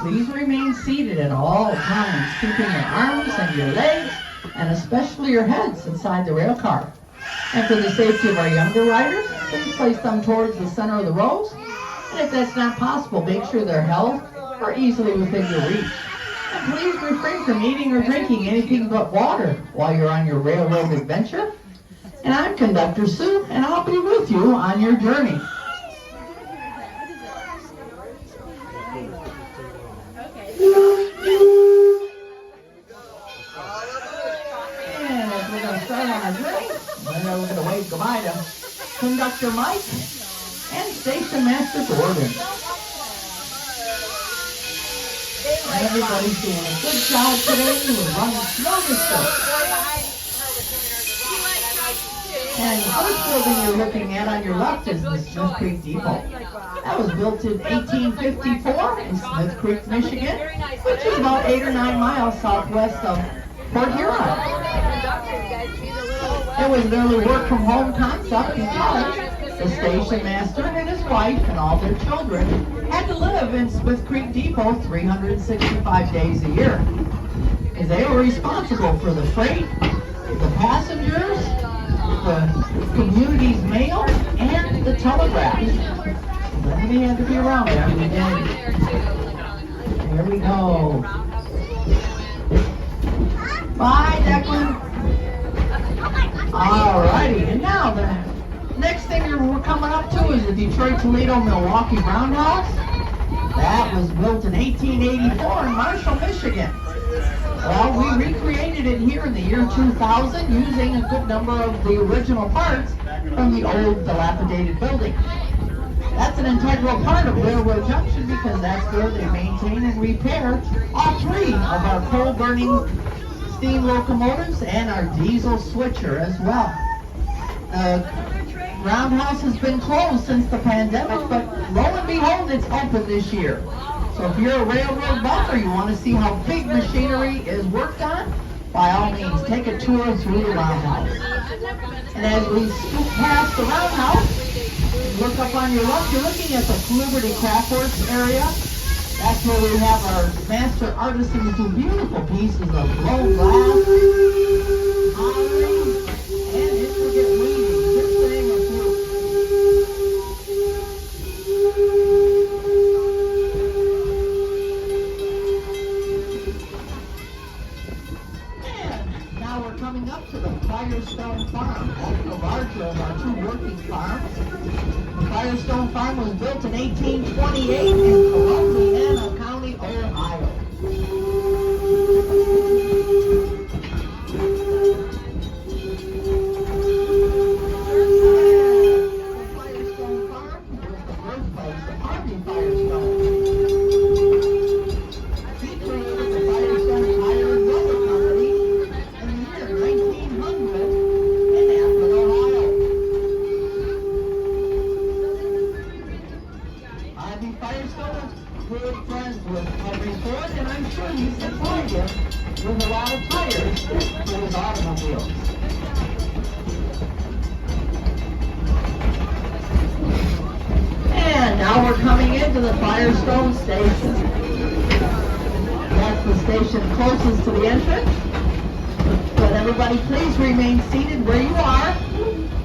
please remain seated at all times, keeping your arms and your legs, and especially your heads inside the rail car. And for the safety of our younger riders, please place them towards the center of the rows. And if that's not possible, make sure they're held or easily within your reach. And please refrain from eating or drinking anything but water while you're on your railroad adventure. And I'm Conductor Sue, and I'll be with you on your journey. And as we're going to start on our journey, we're going to wave goodbye to Conductor Mike and Station Master Gordon. Everybody's doing a good job today. We're running slowly still. And the first building you're looking at on your left is the Smith Creek Depot. That was built in 1854 in Smith Creek, Michigan, which is about 8 or 9 miles southwest of Port Huron. It was an early work-from-home concept because the station master and his wife and all their children had to live in Smith Creek Depot 365 days a year. And they were responsible for the freight, the passengers, the community's mail, and the telegraph. Somebody had to be around there. We did. Here we go. Bye, Declan. Alrighty, and now the next thing we're coming up to is the Detroit, Toledo, Milwaukee Roundhouse. That was built in 1884 in Marshall, Michigan. Well, we recreated it here in the year 2000 using a good number of the original parts from the old dilapidated building. That's an integral part of Railroad Junction because that's where they maintain and repair all 3 of our coal-burning steam locomotives and our diesel switcher as well. The Roundhouse has been closed since the pandemic, but lo and behold, it's open this year. So if you're a railroad buff or you want to see how big machinery is worked on, by all means, take a tour through the Roundhouse. And as we scoot past the Roundhouse, look up on your left, you're looking at the Liberty Craftworks area. That's where we have our master artisans do beautiful pieces of blown glass, pottery, and intricate weaving, just to name a few. And now we're coming up to the Firestone Farm, the larger of our 2 working farms. The Firestone Farm was built in 1828 in Columbiana County, Ohio. The Firestone Farm was the birthplace of Harvey Firestone. He created the Firestone Tire and Rubber Company in the year 1900 in Akron, Ohio. Harvey Firestone was good friends with Henry Ford, and I'm sure he supplied him with a lot of tires for his automobiles. And now we're coming into the Firestone Station. That's the station closest to the entrance. But everybody, please remain seated where you are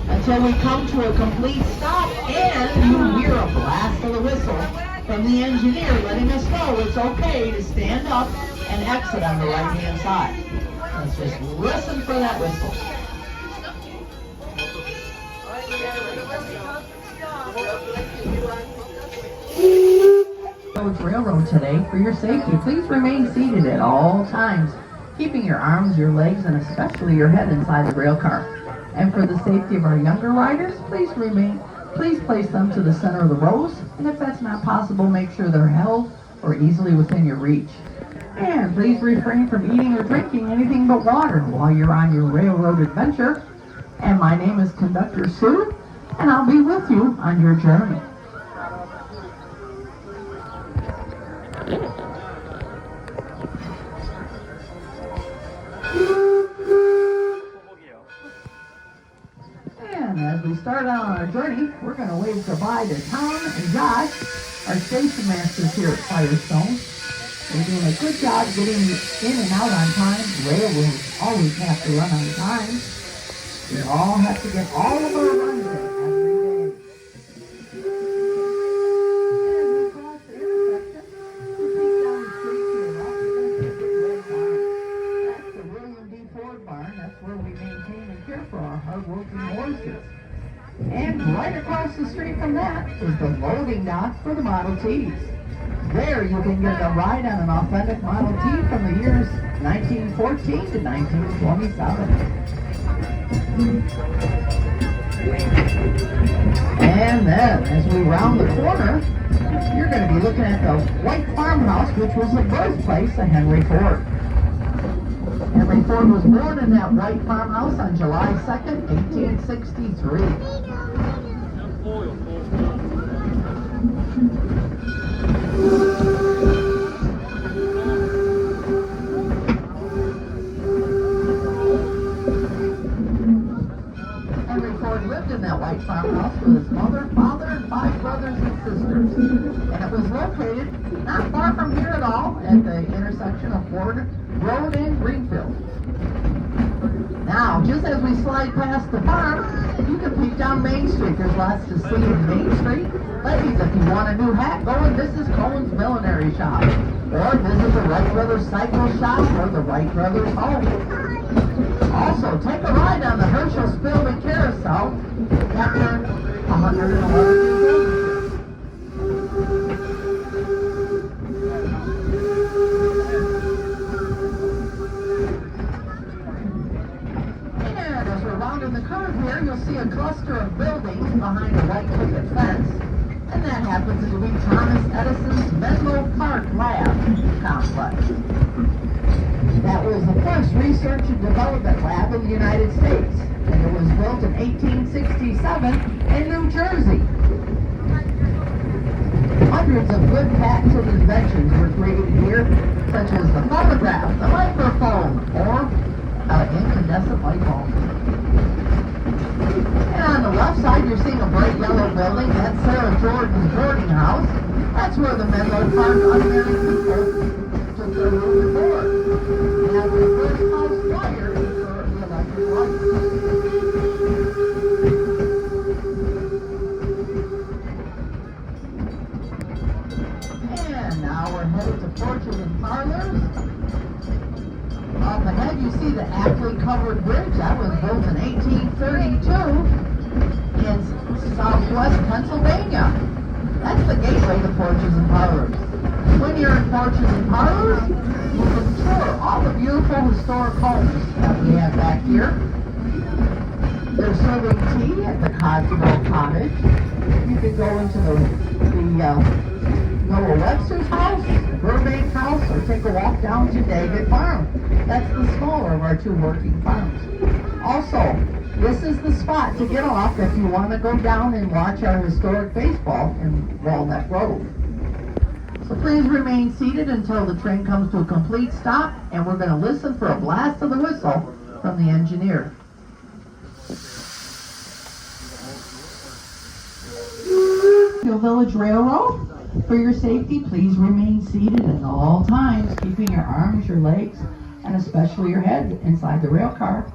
until we come to a complete stop and you hear a blast of the whistle from the engineer letting us know it's okay to stand up and exit on the right-hand side. Let's just listen for that whistle. Railroad today. For your safety, please remain seated at all times, keeping your arms, your legs, and especially your head inside the rail car. And for the safety of our younger riders, please place them to the center of the rows, and if that's not possible, make sure they're held or easily within your reach. And please refrain from eating or drinking anything but water while you're on your railroad adventure. And my name is Conductor Sue, and I'll be with you on your journey. And as we start out on our journey, we're going to wave goodbye to Tom and Josh, our station masters here at Firestone. We're doing a good job getting in and out on time. Railroads always have to run on time. We all have to get all of our runs in every day. As we cross the intersection, we take down the street to the left, you're going to see a big red barn. That's the William D. Ford barn. That's where we maintain and care for our hard-working horses. And right across the street from that is the loading dock for the Model Ts. There you can get a ride on an authentic Model T from the years 1914 to 1927. And then, as we round the corner, you're going to be looking at the White Farmhouse, which was the birthplace of Henry Ford. Henry Ford was born in that White Farmhouse on July 2nd, 1863. Henry Ford lived in that White Farmhouse with his mother, father, and 5 brothers and sisters. And it was located not far from here at all at the intersection of Ford Road and Greenfield. Now, just as we slide past the farm, you can peek down Main Street. There's lots to see in Main Street. Ladies, if you want a new hat, go and visit Cohen's Millinery Shop. Or visit the Wright Brothers Cycle Shop or the Wright Brothers Home. Also, take a ride on the Herschel Spillman Carousel after 111 years old. In the curve here, you'll see a cluster of buildings behind a white picket fence, and that happens to be Thomas Edison's Menlo Park Lab complex. That was the first research and development lab in the United States, and it was built in 1867 in New Jersey. Hundreds of good patents and inventions were created here, such as the phonograph, the microphone, or incandescent light bulb. And on the left side, you're seeing a bright yellow building. That's Sarah Jordan's boarding house. That's where the Menlo Park unmarried people took their room to board. And the first house fire is for the electric light. And now we're headed to Porches and Parlors. Up ahead, you see the aptly covered bridge. That was built in 1832 in southwest Pennsylvania. That's the gateway to Porches and Parlors. When you're in Porches and Parlors, you can tour all the beautiful historic homes that we have back here. They're serving tea at the Cogswell Cottage. You can go into the Noah Webster's house, Burbank house, or take a walk down to Daggett Farm. That's the smaller of our 2 working farms. Also, this is the spot to get off if you want to go down and watch our historic baseball in Walnut Grove. So please remain seated until the train comes to a complete stop, and we're going to listen for a blast of the whistle from the engineer. Village Railroad. For your safety, please remain seated at all times, keeping your arms, your legs, and especially your head inside the rail car.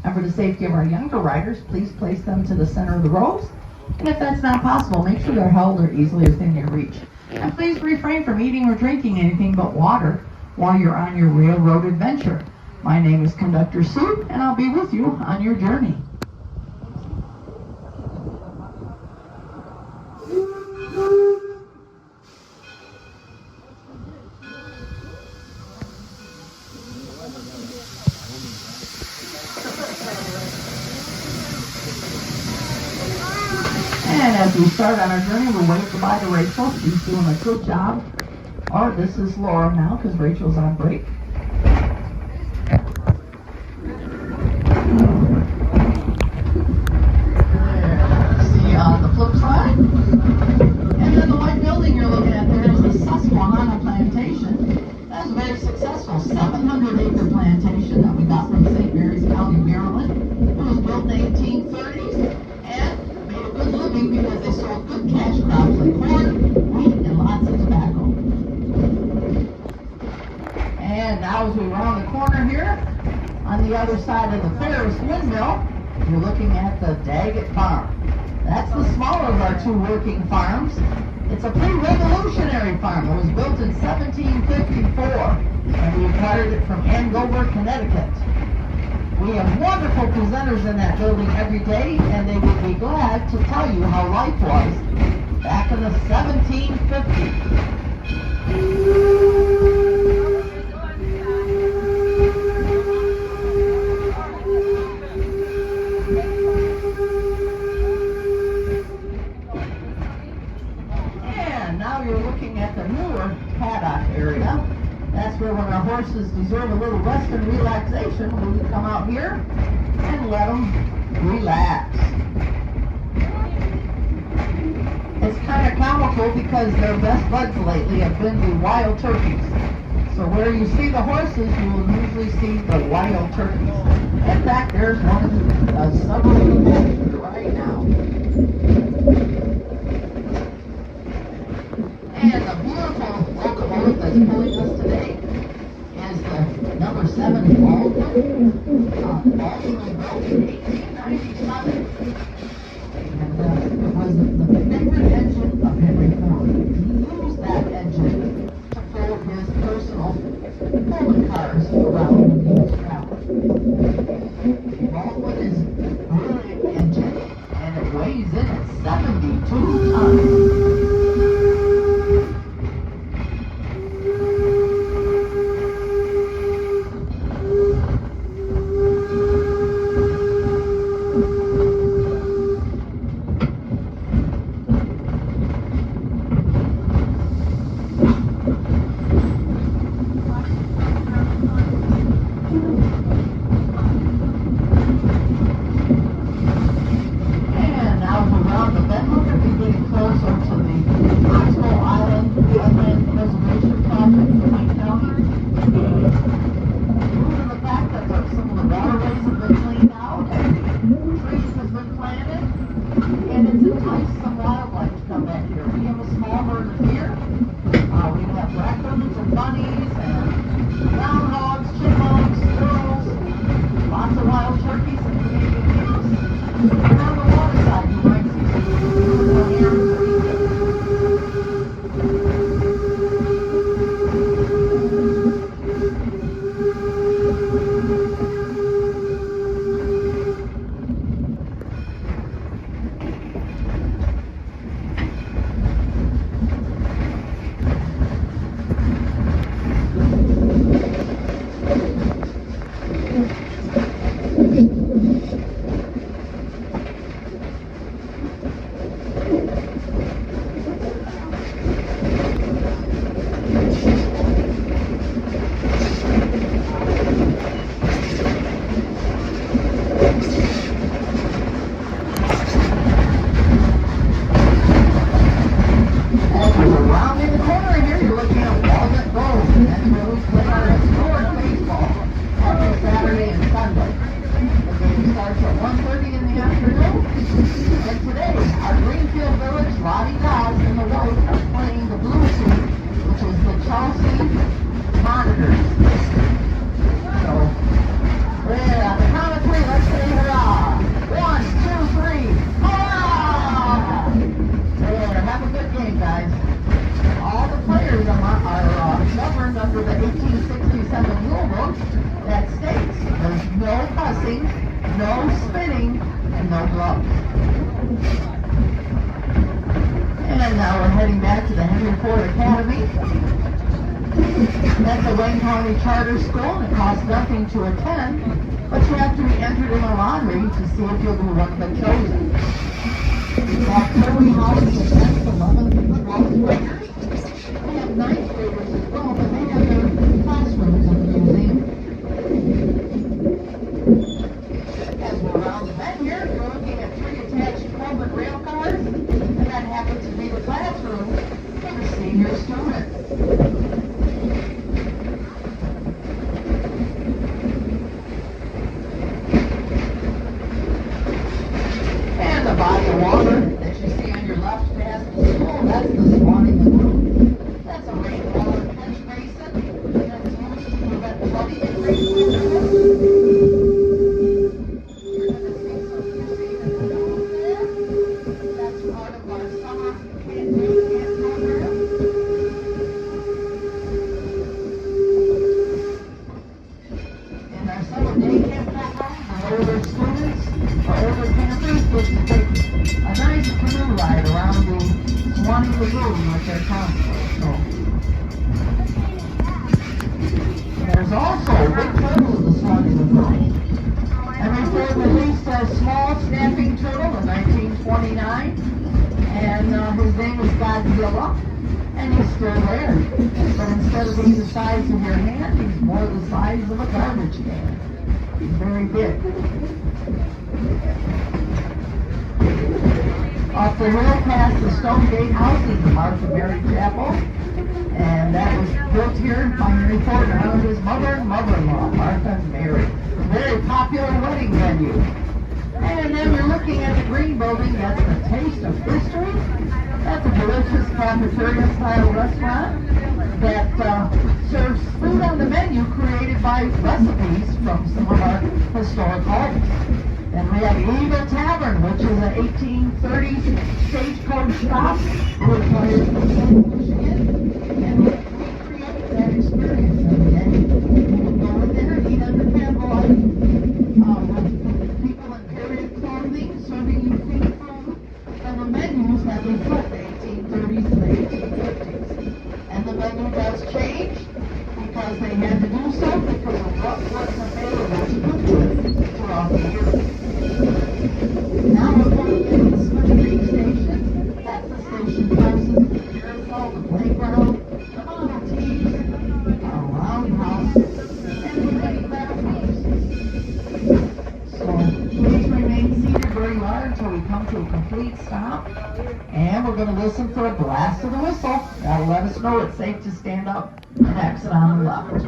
And for the safety of our younger riders, please place them to the center of the rows. And if that's not possible, make sure they're held or easily within your reach. And please refrain from eating or drinking anything but water while you're on your railroad adventure. My name is Conductor Sue, and I'll be with you on your journey. And as we start on our journey, we'll wave goodbye to Rachel. She's doing a good job. Oh, this is Laura now because Rachel's on break. See you on the flip side. And then the white building you're looking at there is the Susquehanna Plantation. That was a very successful 700-acre plantation that we got from St. Mary's County, Maryland. It was built in the 1830s and made a good living because they sold good cash crops like corn, wheat, and lots of tobacco. And now as we round the corner here, on the other side of the Ferris windmill, you're looking at the Daggett Farm. That's the smaller of our two working farms. It's a pre-revolutionary farm. It was built in 1754, and we acquired it from Andover, Connecticut. We have wonderful presenters in that building every day, and they would be glad to tell you how life was back in the 1750s. Now you're looking at the newer paddock area. That's where when our horses deserve a little rest and relaxation, we come out here and let them relax. It's kind of comical because their best buds lately have been the wild turkeys. So where you see the horses, you will usually see the wild turkeys. In fact, there's one several right now. And the beautiful locomotive that's pulling us today is the number 7 Baldwin. Baldwin was built in 1897. And it was the favorite engine of Henry Ford. He used that engine to pull his personal pulling cars around when he was traveling. Baldwin is a brilliant engine, and it weighs in at 72 tons. Charter school, and it costs nothing to attend, but you have to be entered in a lottery to see if you'll be one of the chosen. We have Terry House for 10th, 11th, and 12th graders. We have 9th graders as well, but they have their classrooms in the museum. As we're around the bend here, you're looking at 3 attached Coleman rail cars, and that happens to be the classroom for the senior students. Body of water that you see on your left past the school, that's the Swanee Lagoon. That's a rain see a great picture. You're going to see some fishing in the middle there. That's part of our summer day camp program. In our summer day camp program, the older students, the older campers get to take a nice canoe ride around the Swanee Lagoon with their counselor. So there's also a big turtle in the Swanee Lagoon. Henry Ford released a small snapping turtle in 1929, and his name was Godzilla, and he's still there. But instead of being the size of your hand, he's more the size of a garbage can. He's very big. Off the hill past the Stone Gate House is the Martha Mary Chapel, and that was built here by Henry Ford around his mother and mother-in-law, Martha and Mary. Very popular wedding venue. And then you're looking at the green building. That's the Taste of History. That's a delicious cafeteria-style restaurant that serves food on the menu created by recipes from some of our historic homes. Then we have Eagle Tavern, which is an 1830s stagecoach shop retired from Michigan. And we recreate that experience every day. You can go in there and eat under candlelight. People in period clothing serving you food from, and the menus have been built in the 1830s and the 1850s. And the menu does change because they had to do so because of what wasn't available to cook with throughout the year. Now we're going to the Smith Creek Station. That's the station closest to the carousel, the playground, the Model T's, our roundhouse, and the many bathrooms. So please remain seated where you are until we come to a complete stop. And we're going to listen for a blast of the whistle. That'll let us know it's safe to stand up and exit on the left.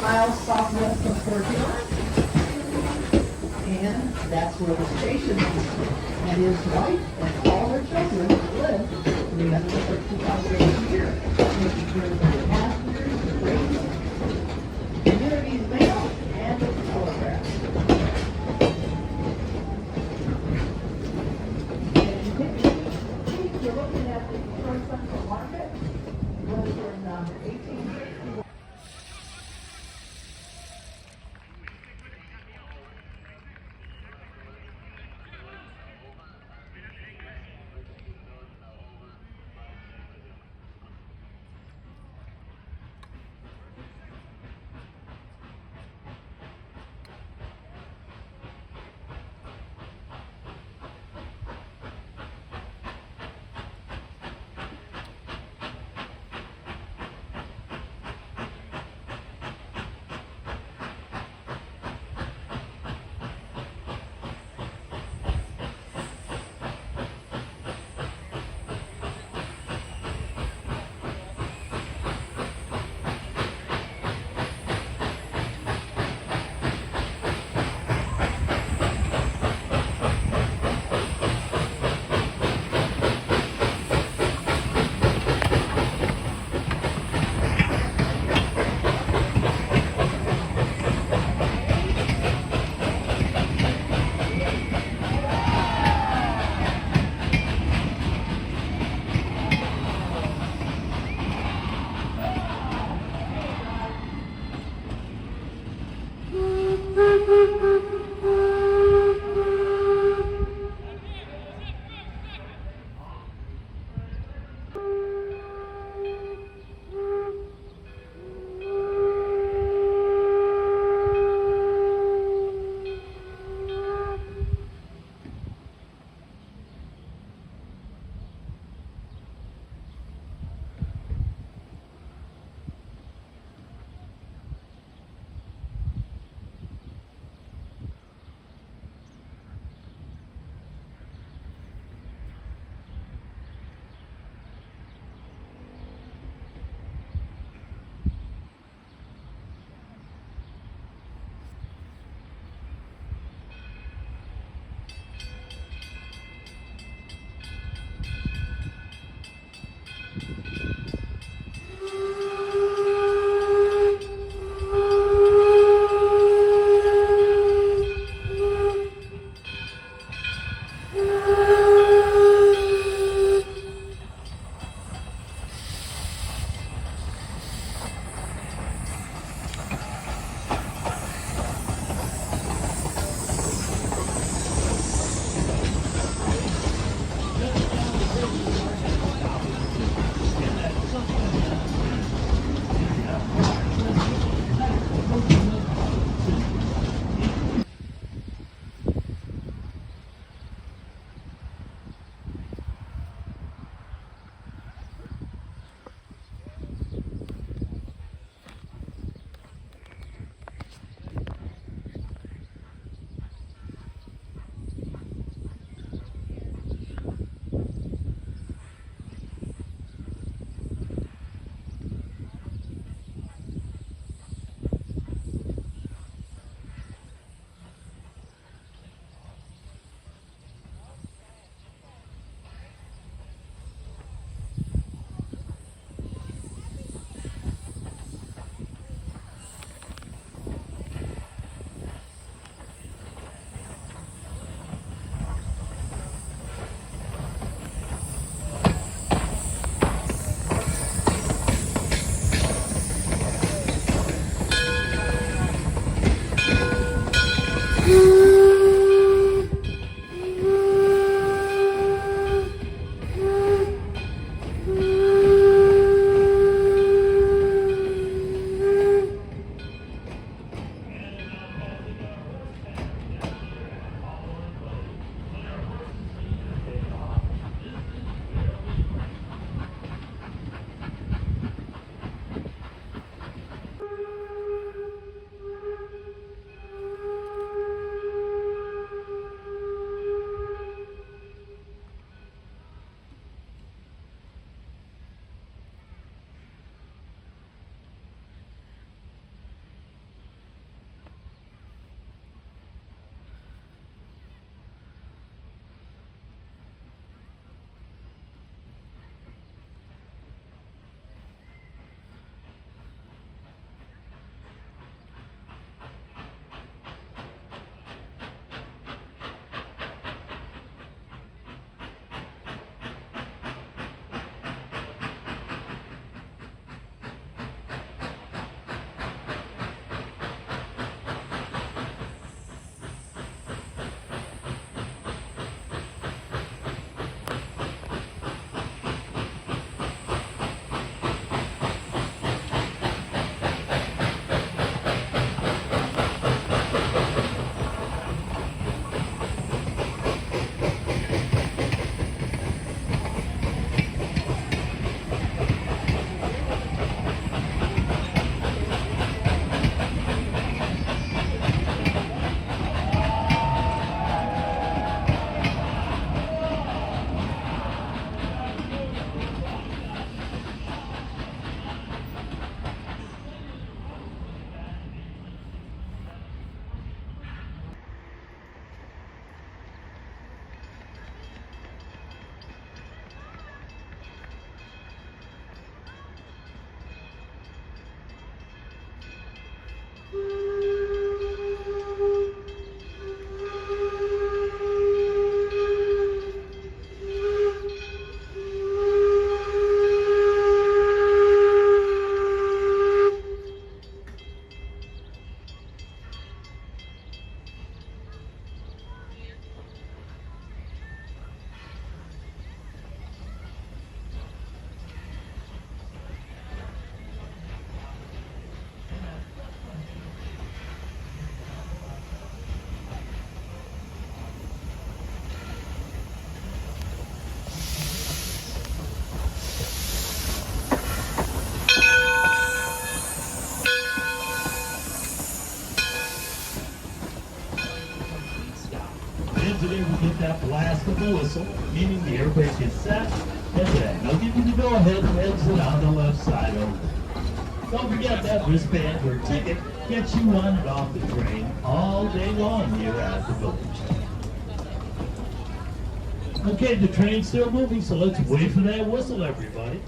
Miles southwest of Fort Hill, and that's where the station is. And his wife and all their children live 360 days a year, taking care of the passengers, the freight, community's mail, and the telegraph. And you're looking at the Detroit Central Market, was in 1861. that blast of the whistle, meaning the airbrake is set, and then I'll give you the go-ahead and exit on the left side only. Don't forget that wristband or ticket gets you on and off the train all day long here at the village. Okay, the train's still moving, so let's wait for that whistle, everybody.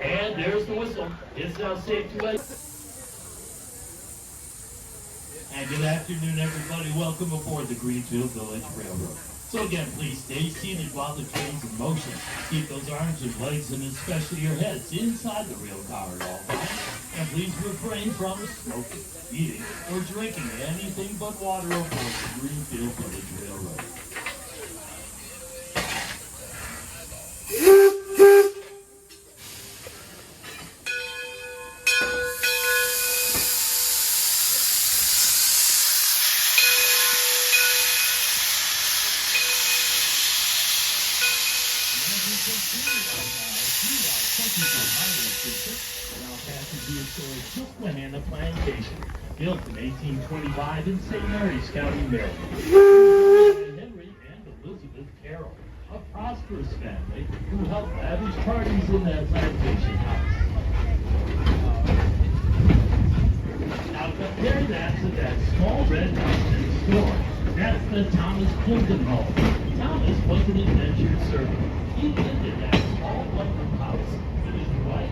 And there's the whistle. It's now safe to exit. And good afternoon, everybody. Welcome aboard the Greenfield Village Railroad. So again, please stay seated while the train's in motion. Keep those arms and legs, and especially your heads, inside the rail car at all times. And please refrain from smoking, eating, or drinking anything but water aboard the Greenfield Village Railroad. Susquehanna Plantation, built in 1825 in St. Mary's County, Maryland. Henry and Elizabeth Carroll, a prosperous family who helped lavish parties in that plantation house. Now compare that to that small red house next door. That's the Thomas Plimpton home. Thomas was an indentured servant. He lived in that small lumber house with his wife.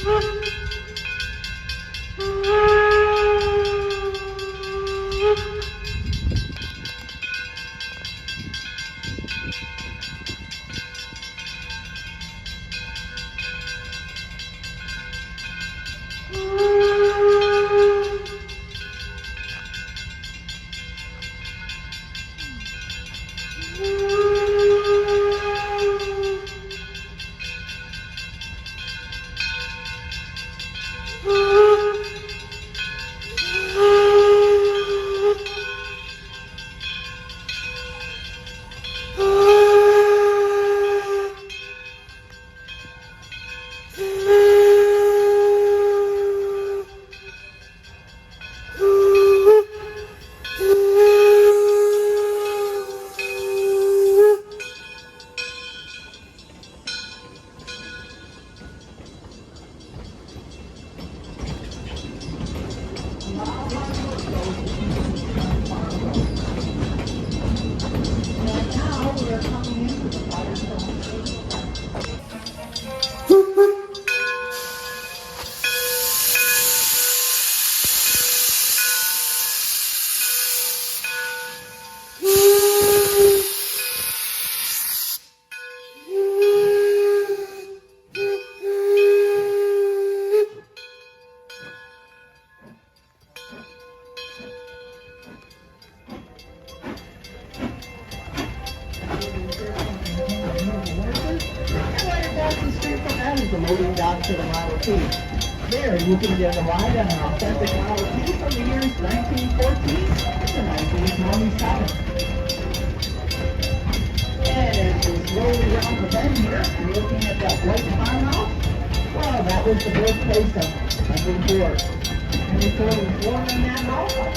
And now we are coming into the Firestone. And right across the street from that is the loading dock to the Model T. There you can get a ride on an authentic Model T from the years 1914 to 1927. And as we slowly round the bend here, you're looking at that white farmhouse. Well, that was the birthplace of Henry Ford. Henry Ford was born in that house